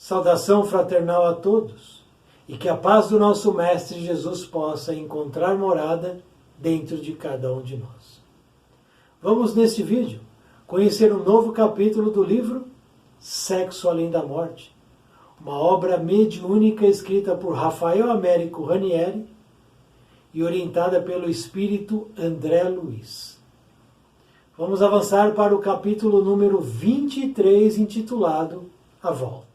Saudação fraternal a todos e que a paz do nosso Mestre Jesus possa encontrar morada dentro de cada um de nós. Vamos neste vídeo conhecer um novo capítulo do livro Sexo Além da Morte, uma obra mediúnica escrita por Rafael Américo Ranieri e orientada pelo espírito André Luiz. Vamos avançar para o capítulo número 23, intitulado A Volta.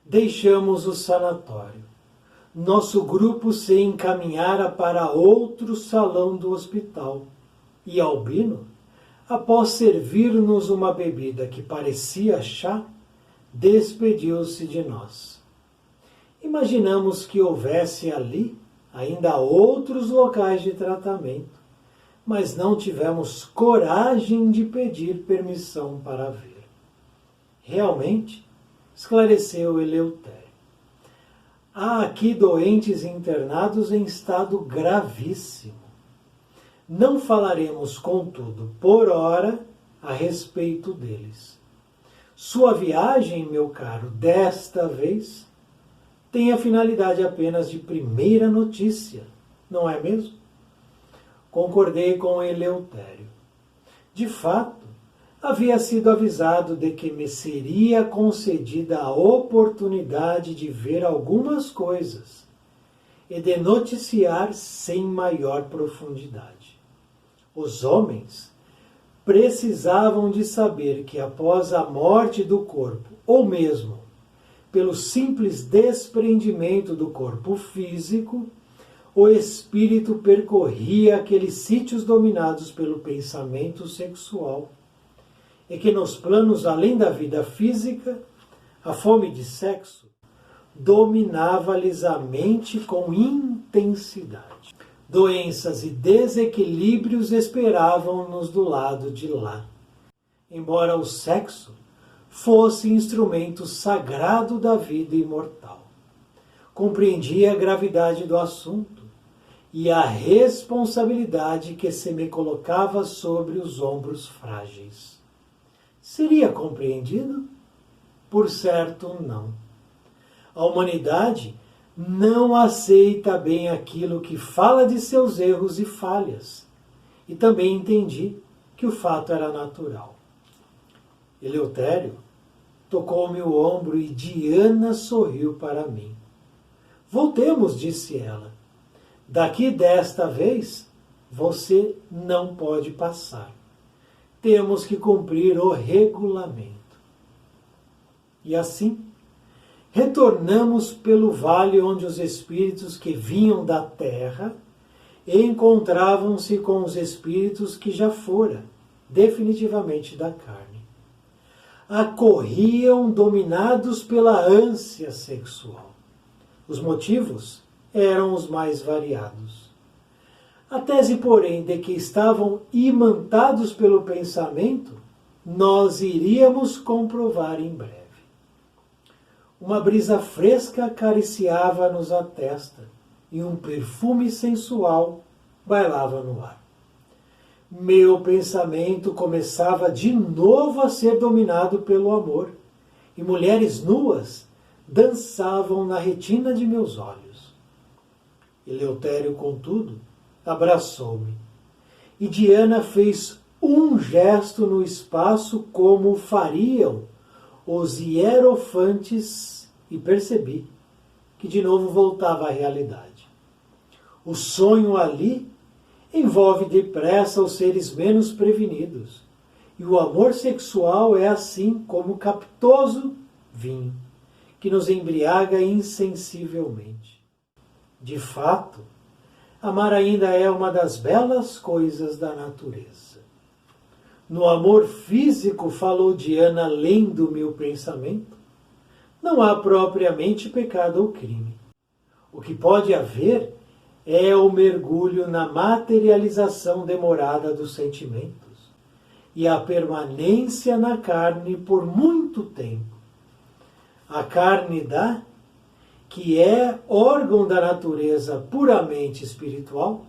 Deixamos o sanatório. Nosso grupo se encaminhara para outro salão do hospital e Albino, após servir-nos uma bebida que parecia chá, despediu-se de nós. Imaginamos que houvesse ali ainda outros locais de tratamento, mas não tivemos coragem de pedir permissão para ver. Realmente, esclareceu Eleutério, há aqui doentes internados em estado gravíssimo. Não falaremos, contudo, por hora, a respeito deles. Sua viagem, meu caro, desta vez, tem a finalidade apenas de primeira notícia, não é mesmo? Concordei com Eleutério. De fato, havia sido avisado de que me seria concedida a oportunidade de ver algumas coisas e de noticiar sem maior profundidade. Os homens precisavam de saber que após a morte do corpo, ou mesmo pelo simples desprendimento do corpo físico, o espírito percorria aqueles sítios dominados pelo pensamento sexual, e que nos planos além da vida física, a fome de sexo dominava-lhes a mente com intensidade. Doenças e desequilíbrios esperavam-nos do lado de lá. Embora o sexo fosse instrumento sagrado da vida imortal, compreendia a gravidade do assunto e a responsabilidade que se me colocava sobre os ombros frágeis. Seria compreendido? Por certo, não. A humanidade não aceita bem aquilo que fala de seus erros e falhas, e também entendi que o fato era natural. Eleutério tocou-me o ombro e Diana sorriu para mim. Voltemos, disse ela. Daqui desta vez, você não pode passar. Temos que cumprir o regulamento. E assim, retornamos pelo vale onde os espíritos que vinham da terra encontravam-se com os espíritos que já fora definitivamente da carne. Acorriam dominados pela ânsia sexual. Os motivos eram os mais variados. A tese, porém, de que estavam imantados pelo pensamento, nós iríamos comprovar em breve. Uma brisa fresca acariciava-nos a testa e um perfume sensual bailava no ar. Meu pensamento começava de novo a ser dominado pelo amor, e mulheres nuas dançavam na retina de meus olhos. Eleutério, contudo, abraçou-me, e Diana fez um gesto no espaço como fariam os hierofantes, e percebi que de novo voltava à realidade. O sonho ali envolve depressa os seres menos prevenidos, e o amor sexual é assim como captoso vinho, que nos embriaga insensivelmente. De fato, amar ainda é uma das belas coisas da natureza. No amor físico, falou Diana, lendo meu pensamento, não há propriamente pecado ou crime. O que pode haver é o mergulho na materialização demorada dos sentimentos e a permanência na carne por muito tempo. A carne dá, que é órgão da natureza puramente espiritual,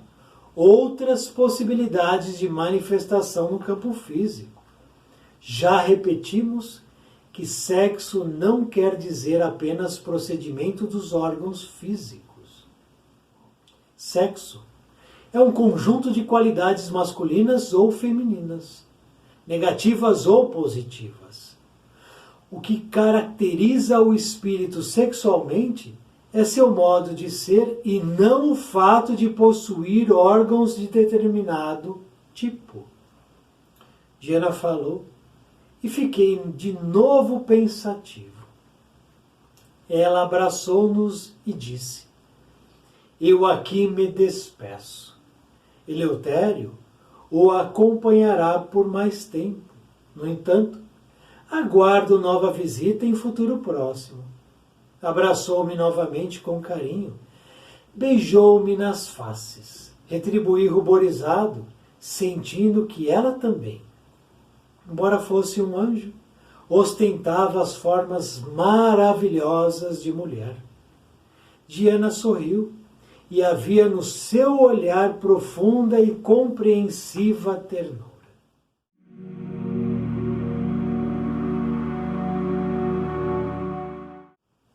outras possibilidades de manifestação no campo físico. Já repetimos que sexo não quer dizer apenas procedimento dos órgãos físicos. Sexo é um conjunto de qualidades masculinas ou femininas, negativas ou positivas. O que caracteriza o espírito sexualmente é seu modo de ser e não o fato de possuir órgãos de determinado tipo. Diana falou e fiquei de novo pensativo. Ela abraçou-nos e disse: eu aqui me despeço. Eleutério o acompanhará por mais tempo. No entanto, aguardo nova visita em futuro próximo. Abraçou-me novamente com carinho, beijou-me nas faces. Retribuí ruborizado, sentindo que ela também, embora fosse um anjo, ostentava as formas maravilhosas de mulher. Diana sorriu e havia no seu olhar profunda e compreensiva ternura.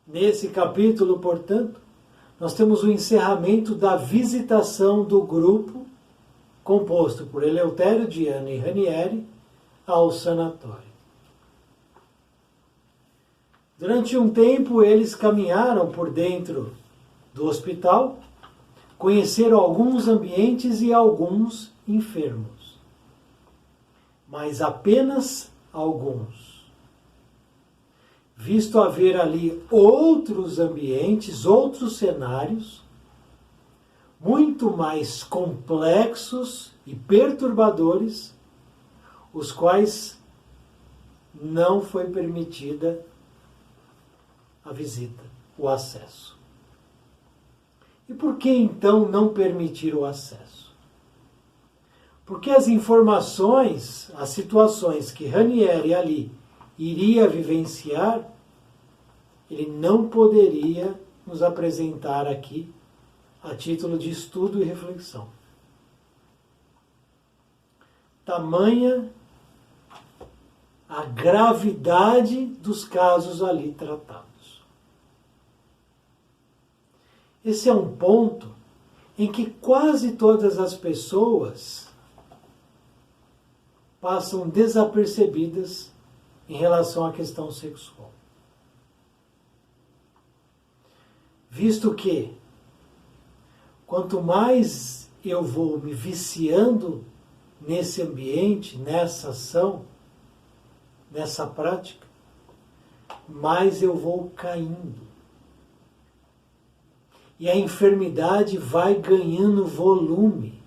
Nesse capítulo, portanto, nós temos o encerramento da visitação do grupo composto por Eleutério, Diana e Ranieri ao sanatório. Durante um tempo, eles caminharam por dentro do hospital, conheceram alguns ambientes e alguns enfermos, mas apenas alguns. Visto haver ali outros ambientes, outros cenários, muito mais complexos e perturbadores, os quais não foi permitida a visita, o acesso. E por que então não permitir o acesso? Porque as informações, as situações que Ranieri ali iria vivenciar, ele não poderia nos apresentar aqui a título de estudo e reflexão. Tamanha a gravidade dos casos ali tratados. Esse é um ponto em que quase todas as pessoas passam desapercebidas em relação à questão sexual. Visto que, quanto mais eu vou me viciando nesse ambiente, nessa ação, nessa prática, mais eu vou caindo. E a enfermidade vai ganhando volume.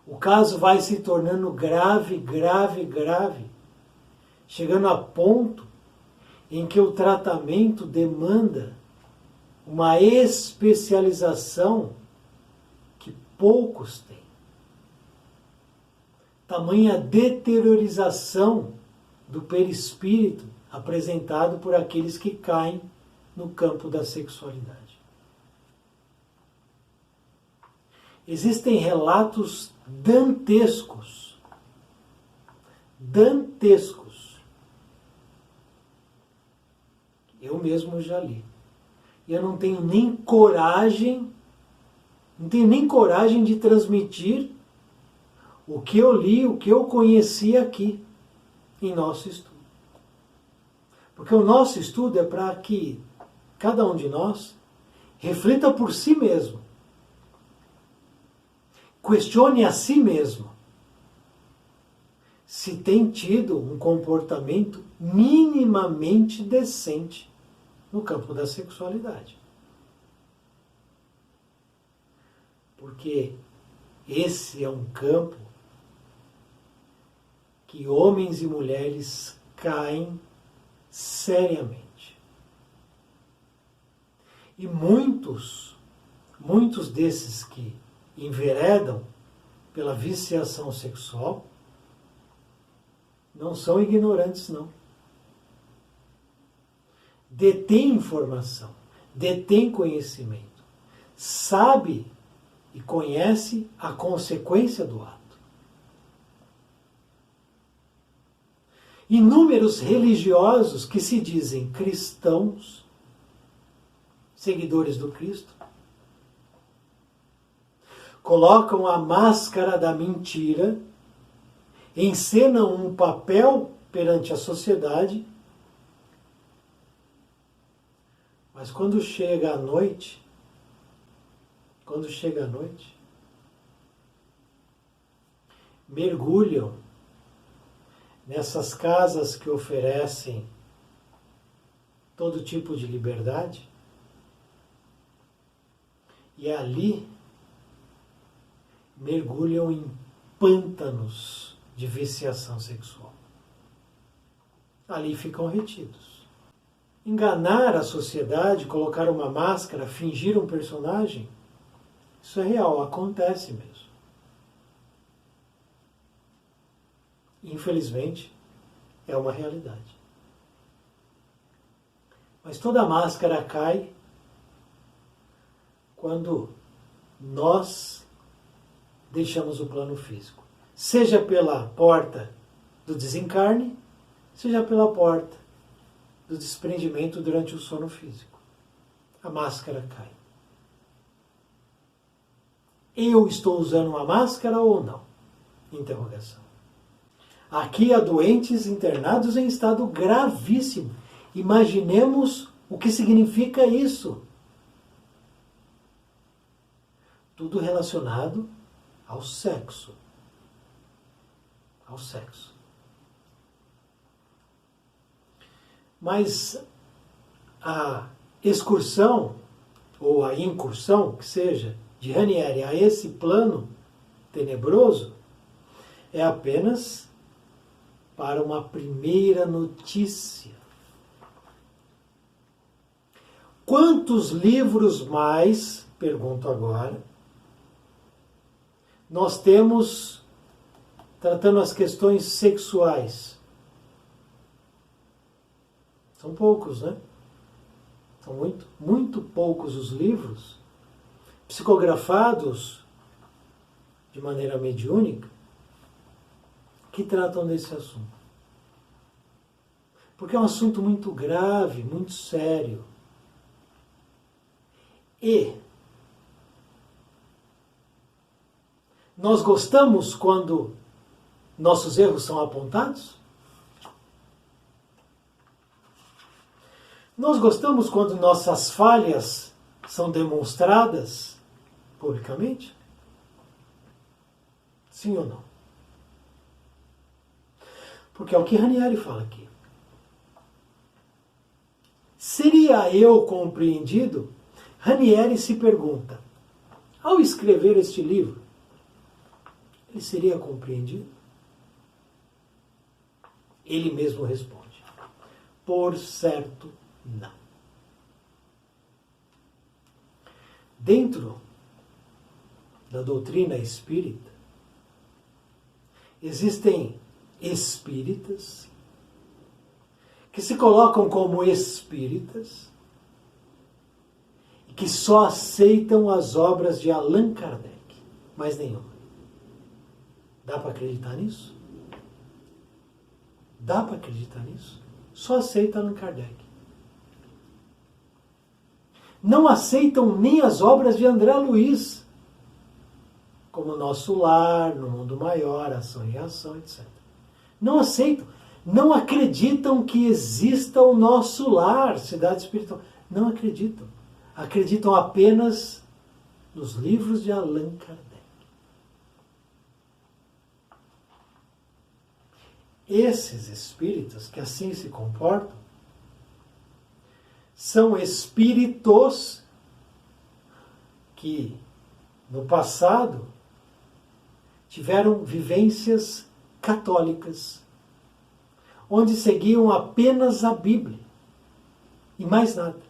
O caso vai se tornando grave, grave, grave, chegando a ponto em que o tratamento demanda uma especialização que poucos têm. Tamanha deteriorização do perispírito apresentado por aqueles que caem no campo da sexualidade. Existem relatos dantescos, eu mesmo já li. E eu não tenho nem coragem de transmitir o que eu li, o que eu conheci aqui em nosso estudo. Porque o nosso estudo é para que cada um de nós reflita por si mesmo, questione a si mesmo se tem tido um comportamento minimamente decente no campo da sexualidade. Porque esse é um campo que homens e mulheres caem seriamente. E muitos desses que enveredam pela viciação sexual não são ignorantes, não. Detém informação, detém conhecimento, sabe e conhece a consequência do ato. Inúmeros religiosos que se dizem cristãos, seguidores do Cristo, colocam a máscara da mentira, encenam um papel perante a sociedade, mas quando chega a noite, mergulham nessas casas que oferecem todo tipo de liberdade, e ali mergulham em pântanos de viciação sexual. Ali ficam retidos. Enganar a sociedade, colocar uma máscara, fingir um personagem, isso é real, acontece mesmo. Infelizmente, é uma realidade. Mas toda máscara cai quando nós deixamos o plano físico. Seja pela porta do desencarne, seja pela porta do desprendimento durante o sono físico. A máscara cai. Eu estou usando uma máscara ou não? Interrogação. Aqui há doentes internados em estado gravíssimo. Imaginemos o que significa isso. Tudo relacionado ao sexo. Ao sexo. Mas a excursão, ou a incursão, que seja, de Ranieri a esse plano tenebroso, é apenas para uma primeira notícia. Quantos livros mais, pergunto agora, nós temos tratando as questões sexuais? São poucos, né? São muito poucos os livros psicografados de maneira mediúnica que tratam desse assunto. Porque é um assunto muito grave, muito sério. E nós gostamos quando nossos erros são apontados? Nós gostamos quando nossas falhas são demonstradas publicamente? Sim ou não? Porque é o que Ranieri fala aqui. Seria eu compreendido? Ranieri se pergunta, ao escrever este livro, ele seria compreendido? Ele mesmo responde, por certo, não. Dentro da doutrina espírita, existem espíritas que se colocam como espíritas e que só aceitam as obras de Allan Kardec, mais nenhuma. Dá para acreditar nisso? Dá para acreditar nisso? Só aceita Allan Kardec. Não aceitam nem as obras de André Luiz, como Nosso Lar, No Mundo Maior, Ação e Reação, etc. Não aceitam. Não acreditam que exista o Nosso Lar, Cidade Espiritual. Não acreditam. Acreditam apenas nos livros de Allan Kardec. Esses espíritas que assim se comportam são espíritos que, no passado, tiveram vivências católicas, onde seguiam apenas a Bíblia e mais nada.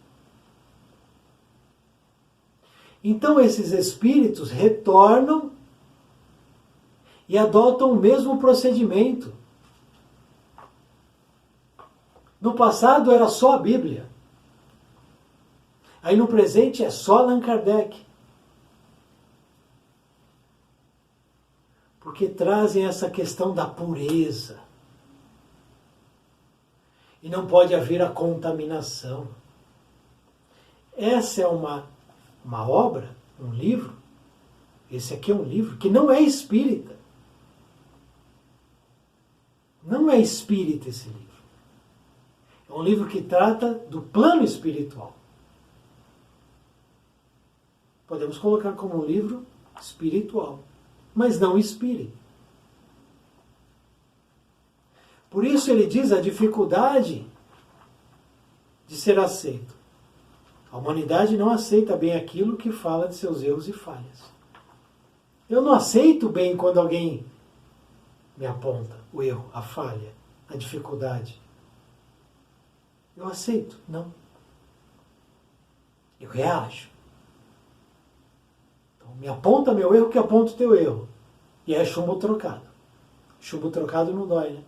Então esses espíritos retornam e adotam o mesmo procedimento. No passado era só a Bíblia. Aí no presente é só Allan Kardec. porque trazem essa questão da pureza. E não pode haver a contaminação. Essa é uma obra, um livro, esse aqui é um livro que não é espírita. Não é espírita esse livro. É um livro que trata do plano espiritual. Podemos colocar como um livro espiritual, mas não espírita. Por isso ele diz a dificuldade de ser aceito. A humanidade não aceita bem aquilo que fala de seus erros e falhas. Eu não aceito bem quando alguém me aponta o erro, a falha, a dificuldade. Eu aceito? Não. Eu reajo. Então, me aponta meu erro que aponta o teu erro. E é chumbo trocado. Chumbo trocado não dói, né?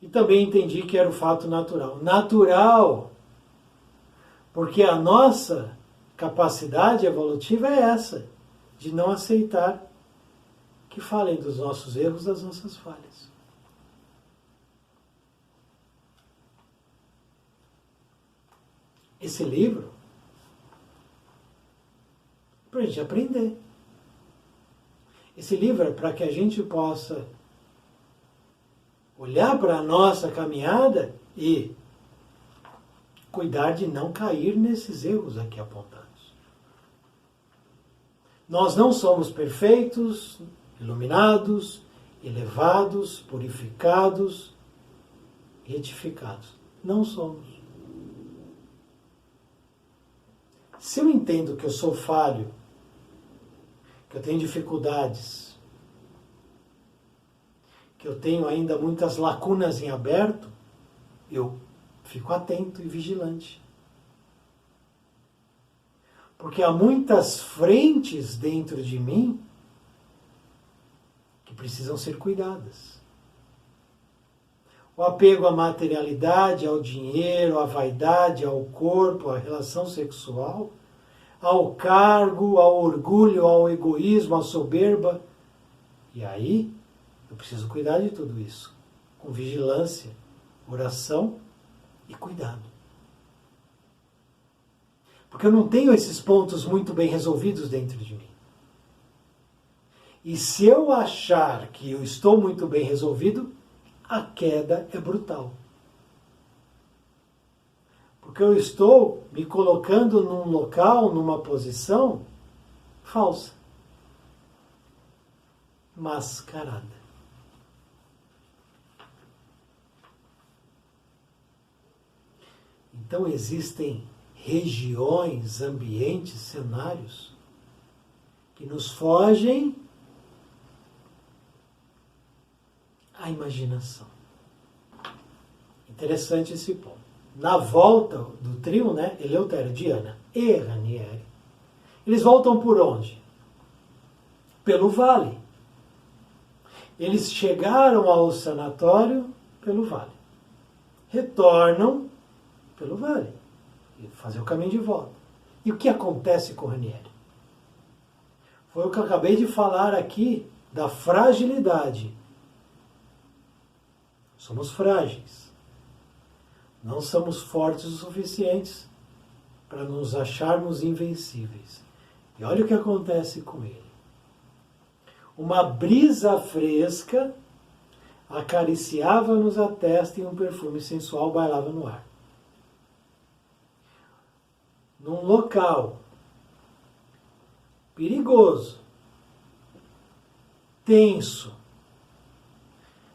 E também entendi que era o fato natural. Natural, porque a nossa capacidade evolutiva é essa, de não aceitar que falem dos nossos erros, das nossas falhas. Esse livro é para a gente aprender. Esse livro é para que a gente possa olhar para a nossa caminhada e cuidar de não cair nesses erros aqui apontados. Nós não somos perfeitos, iluminados, elevados, purificados, retificados. Não somos. Se eu entendo que eu sou falho, que eu tenho dificuldades, que eu tenho ainda muitas lacunas em aberto, eu fico atento e vigilante. Porque há muitas frentes dentro de mim que precisam ser cuidadas. O apego à materialidade, ao dinheiro, à vaidade, ao corpo, à relação sexual, ao cargo, ao orgulho, ao egoísmo, à soberba. E aí, eu preciso cuidar de tudo isso, com vigilância, oração e cuidado. Porque eu não tenho esses pontos muito bem resolvidos dentro de mim. E se eu achar que eu estou muito bem resolvido, a queda é brutal. Porque eu estou me colocando num local, numa posição falsa, mascarada. Então existem regiões, ambientes, cenários que nos fogem à imaginação. Interessante esse ponto. Na volta do trio, né, Eleutério, Diana e Ranieri, eles voltam por onde? Pelo vale. Eles chegaram ao sanatório pelo vale. Retornam pelo vale. E fazer o caminho de volta. E o que acontece com Ranieri? Foi o que eu acabei de falar aqui da fragilidade. Somos frágeis. Não somos fortes o suficientes para nos acharmos invencíveis. E olha o que acontece com ele. Uma brisa fresca acariciava-nos a testa e um perfume sensual bailava no ar. Num local perigoso, tenso,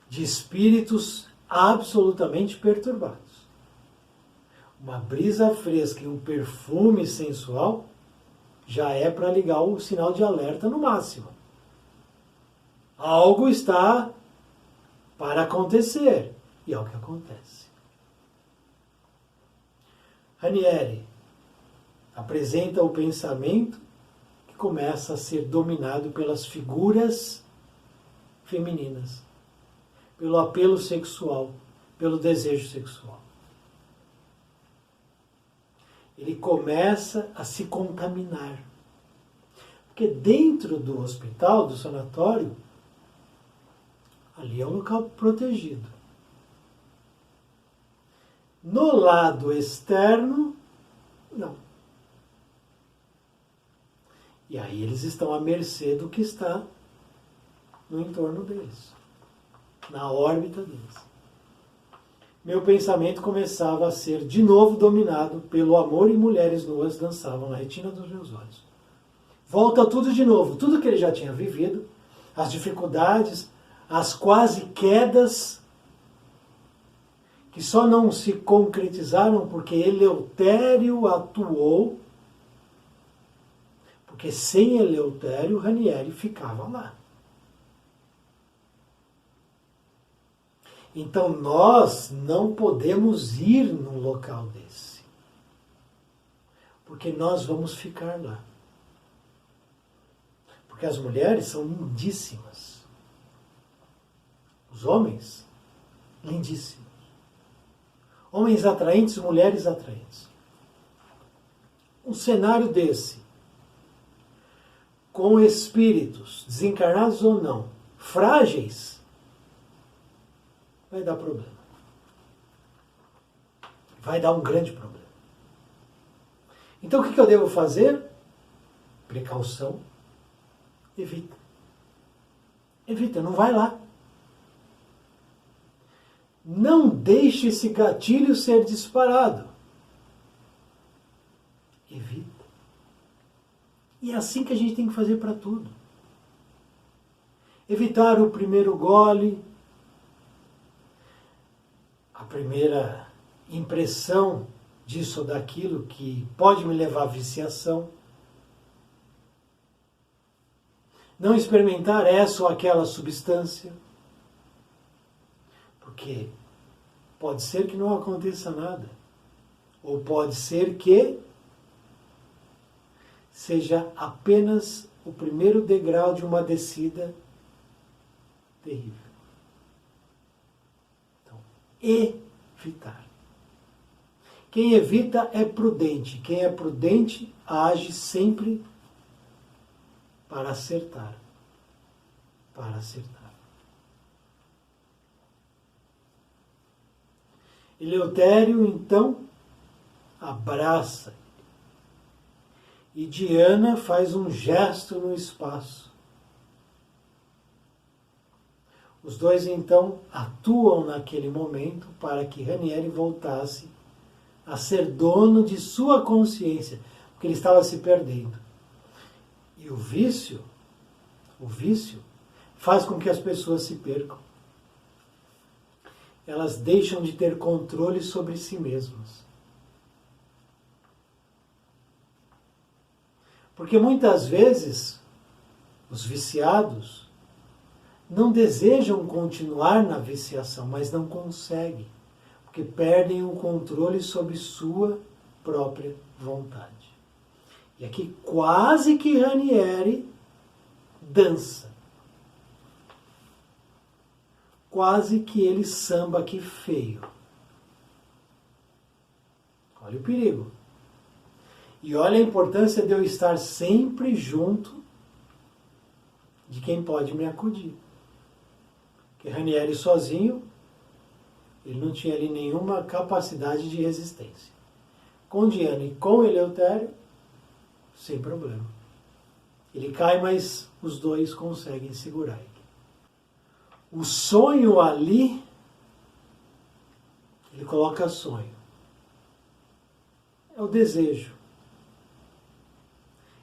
de espíritos absolutamente perturbados. Uma brisa fresca e um perfume sensual já é para ligar o sinal de alerta no máximo. Algo está para acontecer. E é o que acontece. Ranieri apresenta o pensamento que começa a ser dominado pelas figuras femininas, pelo apelo sexual, pelo desejo sexual. Ele começa a se contaminar. Porque dentro do hospital, do sanatório, ali é um local protegido. No lado externo, não. E aí eles estão à mercê do que está no entorno deles, na órbita deles. Meu pensamento começava a ser de novo dominado pelo amor e mulheres nuas dançavam na retina dos meus olhos. Volta tudo de novo, tudo que ele já tinha vivido, as dificuldades, as quase quedas, que só não se concretizaram porque Eleutério atuou, porque sem Eleutério, Ranieri ficava lá. Então nós não podemos ir num local desse, porque nós vamos ficar lá. Porque as mulheres são lindíssimas. Os homens, lindíssimos. Homens atraentes, mulheres atraentes. Um cenário desse, com espíritos, desencarnados ou não, frágeis, vai dar problema. Vai dar um grande problema. Então o que eu devo fazer? Precaução. Evita. Evita, não vai lá. Não deixe esse gatilho ser disparado. Evita. E é assim que a gente tem que fazer para tudo. Evitar o primeiro gole, a primeira impressão disso ou daquilo que pode me levar à viciação. Não experimentar essa ou aquela substância, porque pode ser que não aconteça nada, ou pode ser que seja apenas o primeiro degrau de uma descida terrível. Então, evitar. Quem evita é prudente. Quem é prudente age sempre para acertar. Para acertar. Eleutério, então, abraça. E Diana faz um gesto no espaço. Os dois, então, atuam naquele momento para que Ranieri voltasse a ser dono de sua consciência, porque ele estava se perdendo. E o vício faz com que as pessoas se percam. Elas deixam de ter controle sobre si mesmas. Porque muitas vezes os viciados não desejam continuar na viciação, mas não conseguem, porque perdem o controle sobre sua própria vontade. E aqui quase que Ranieri dança. Quase que ele samba aqui feio. Olha o perigo. E olha a importância de eu estar sempre junto de quem pode me acudir. Porque Ranieri sozinho, ele não tinha ali nenhuma capacidade de resistência. Com Diana e com Eleutério, sem problema. Ele cai, mas os dois conseguem segurar ele. O sonho ali, ele coloca sonho. É o desejo.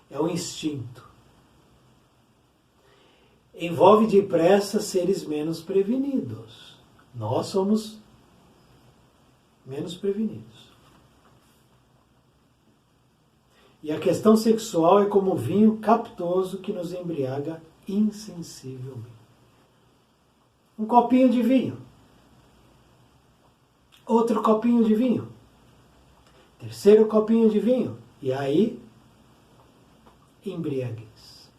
É o instinto. Envolve depressa seres menos prevenidos. Nós somos menos prevenidos. E a questão sexual é como vinho captoso que nos embriaga insensivelmente. Um copinho de vinho. Outro copinho de vinho. Terceiro copinho de vinho. E aí, embriaguez.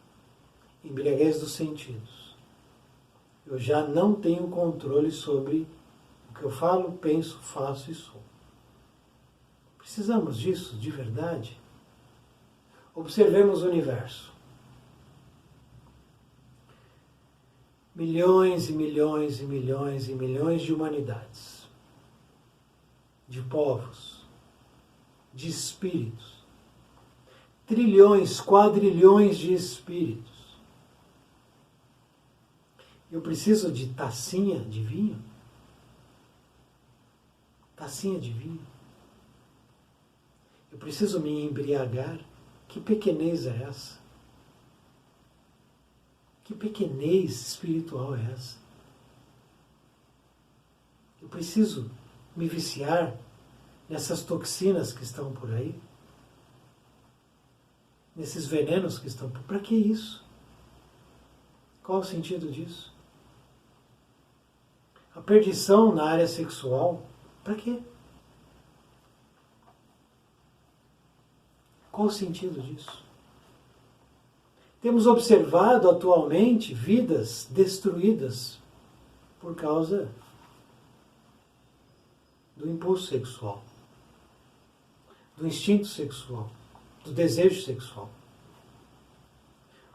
Embriaguez dos sentidos. Eu já não tenho controle sobre o que eu falo, penso, faço e sou. Precisamos disso de verdade? Observemos o universo. milhões e milhões e milhões e milhões de humanidades, de povos, de espíritos, trilhões, quadrilhões de espíritos. Eu preciso de tacinha de vinho? Tacinha de vinho? Eu preciso me embriagar? Que pequenez é essa? Que pequenez espiritual é essa? Eu preciso me viciar nessas toxinas que estão por aí? Nesses venenos que estão por aí? Para que isso? Qual o sentido disso? A perdição na área sexual, para quê? Qual o sentido disso? Temos observado atualmente vidas destruídas por causa do impulso sexual, do instinto sexual, do desejo sexual.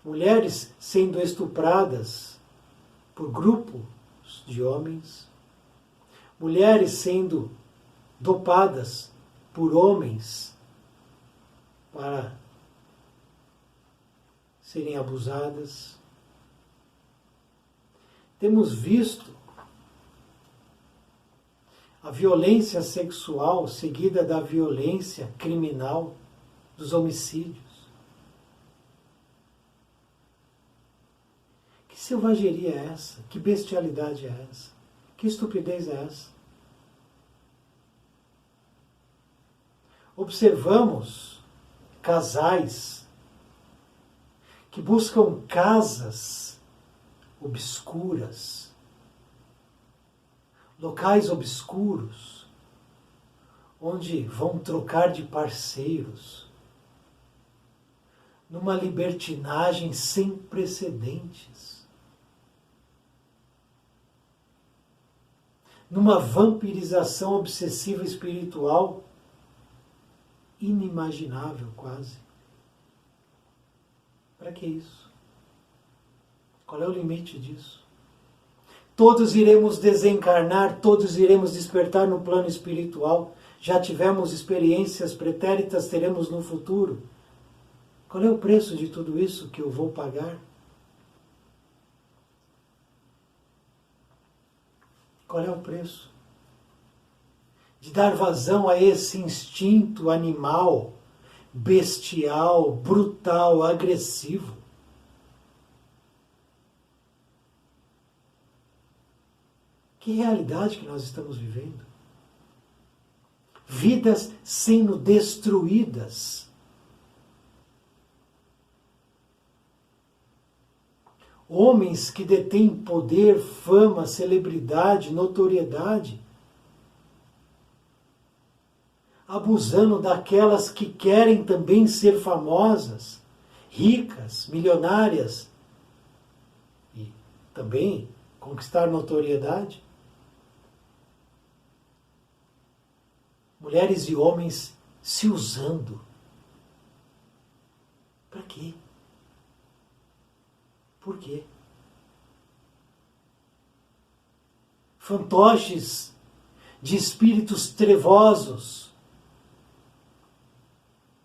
Mulheres sendo estupradas por grupos de homens, mulheres sendo dopadas por homens para serem abusadas. Temos visto a violência sexual seguida da violência criminal, dos homicídios. Que selvageria é essa? Que bestialidade é essa? Que estupidez é essa? Observamos casais que buscam casas obscuras, locais obscuros, onde vão trocar de parceiros, numa libertinagem sem precedentes, numa vampirização obsessiva espiritual inimaginável quase. Para que isso? Qual é o limite disso? Todos iremos desencarnar, todos iremos despertar no plano espiritual. Já tivemos experiências pretéritas, teremos no futuro. Qual é o preço de tudo isso que eu vou pagar? Qual é o preço de dar vazão a esse instinto animal, bestial, brutal, agressivo? Que realidade que nós estamos vivendo? Vidas sendo destruídas. Homens que detêm poder, fama, celebridade, notoriedade, abusando daquelas que querem também ser famosas, ricas, milionárias e também conquistar notoriedade. Mulheres e homens se usando. Para quê? Por quê? Fantoches de espíritos trevosos,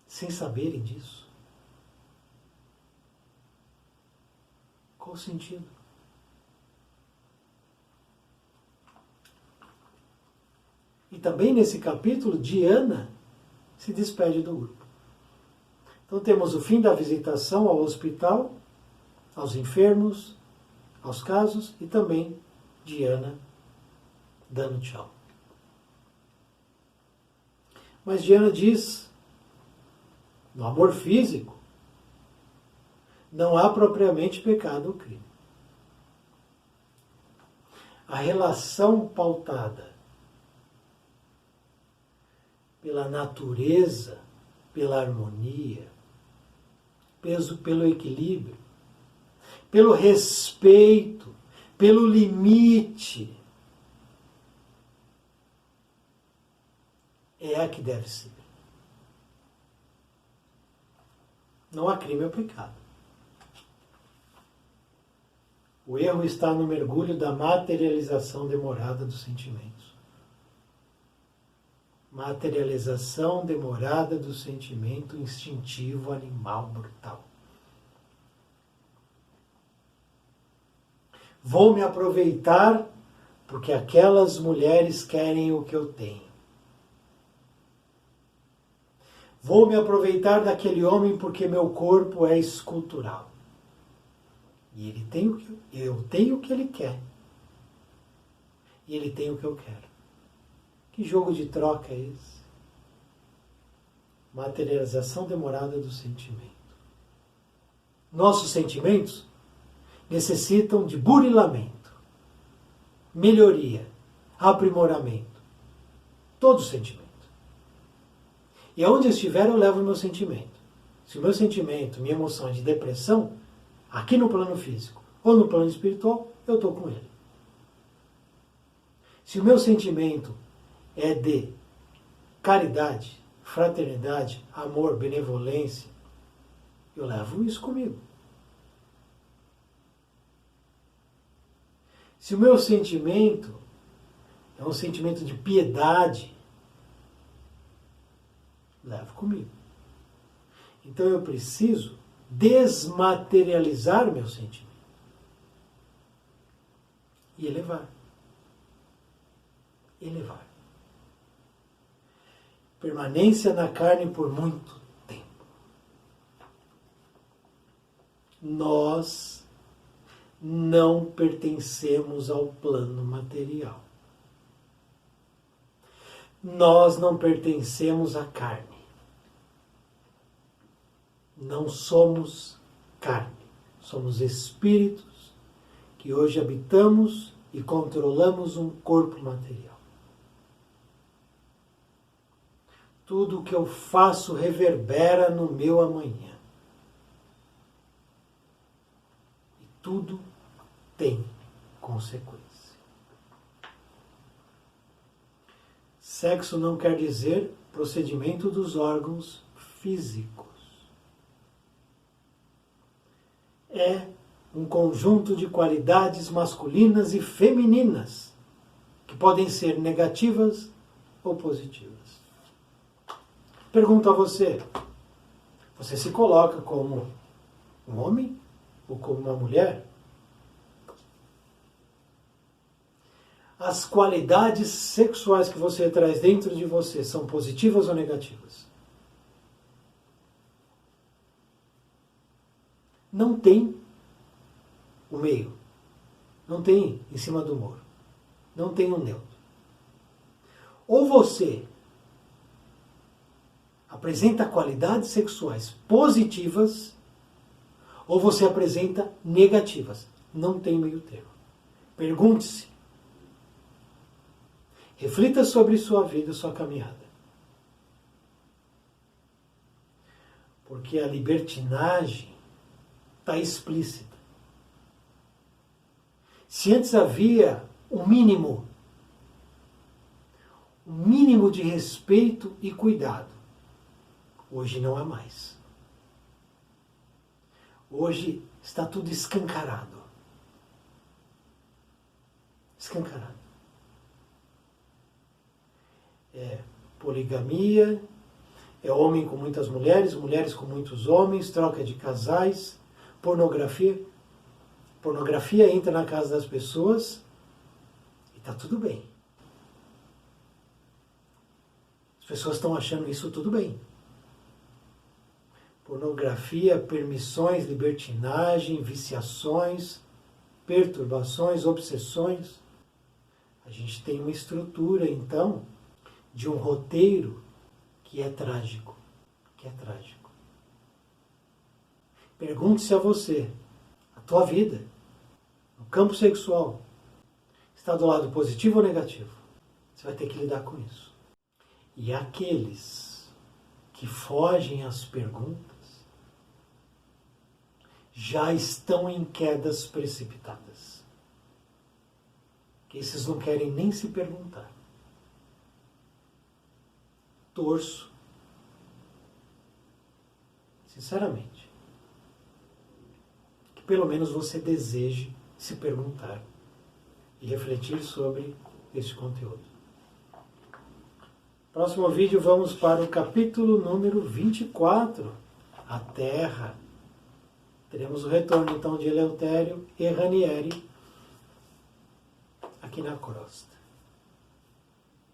sem saberem disso. Qual o sentido? E também nesse capítulo, Diana se despede do grupo. Então temos o fim da visitação ao hospital, aos enfermos, aos casos, e também Diana dando tchau. Mas Diana diz, no amor físico, não há propriamente pecado ou crime. A relação pautada pela natureza, pela harmonia, pelo equilíbrio, pelo respeito, pelo limite, é a que deve ser. Não há crime ou pecado. O erro está no mergulho da materialização demorada dos sentimentos. Materialização demorada do sentimento instintivo, animal, brutal. Vou me aproveitar porque aquelas mulheres querem o que eu tenho. Vou me aproveitar daquele homem porque meu corpo é escultural. E ele tem o que eu tenho o que ele quer. E ele tem o que eu quero. Que jogo de troca é esse? Materialização demorada do sentimento. Nossos sentimentos necessitam de burilamento, melhoria, aprimoramento. Todo sentimento. E aonde eu estiver, eu levo o meu sentimento. Se o meu sentimento, minha emoção é de depressão, aqui no plano físico ou no plano espiritual, eu estou com ele. Se o meu sentimento é de caridade, fraternidade, amor, benevolência, eu levo isso comigo. Se o meu sentimento é um sentimento de piedade, levo comigo. Então eu preciso desmaterializar o meu sentimento e elevar. Elevar. Permanência na carne por muito tempo. Nós não pertencemos ao plano material. Nós não pertencemos à carne. Não somos carne. Somos espíritos que hoje habitamos e controlamos um corpo material. Tudo o que eu faço reverbera no meu amanhã. E tudo tem consequência. Sexo não quer dizer procedimento dos órgãos físicos. É um conjunto de qualidades masculinas e femininas que podem ser negativas ou positivas. Pergunto a você, você se coloca como um homem ou como uma mulher? As qualidades sexuais que você traz dentro de você são positivas ou negativas? Não tem o meio. Não tem em cima do muro. Não tem um neutro. Ou você apresenta qualidades sexuais positivas, ou você apresenta negativas. Não tem meio termo. Pergunte-se. Reflita sobre sua vida, sua caminhada. Porque a libertinagem está explícita. Se antes havia um mínimo de respeito e cuidado, hoje não há mais. Hoje está tudo escancarado. Escancarado. É poligamia, é homem com muitas mulheres, mulheres com muitos homens, troca de casais, pornografia. Pornografia entra na casa das pessoas e está tudo bem. As pessoas estão achando isso tudo bem. Pornografia, permissões, libertinagem, viciações, perturbações, obsessões. A gente tem uma estrutura, então, de um roteiro que é trágico. Pergunte-se a você, a tua vida, no campo sexual, está do lado positivo ou negativo? Você vai ter que lidar com isso. E aqueles que fogem às perguntas já estão em quedas precipitadas. Que esses não querem nem se perguntar. Torço, sinceramente, que pelo menos você deseje se perguntar e refletir sobre esse conteúdo. Próximo vídeo vamos para o capítulo número 24, a Terra. Teremos o retorno então de Eleutério e Ranieri aqui na crosta.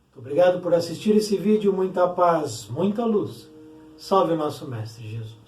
Muito obrigado por assistir esse vídeo, muita paz, muita luz. Salve o nosso Mestre Jesus.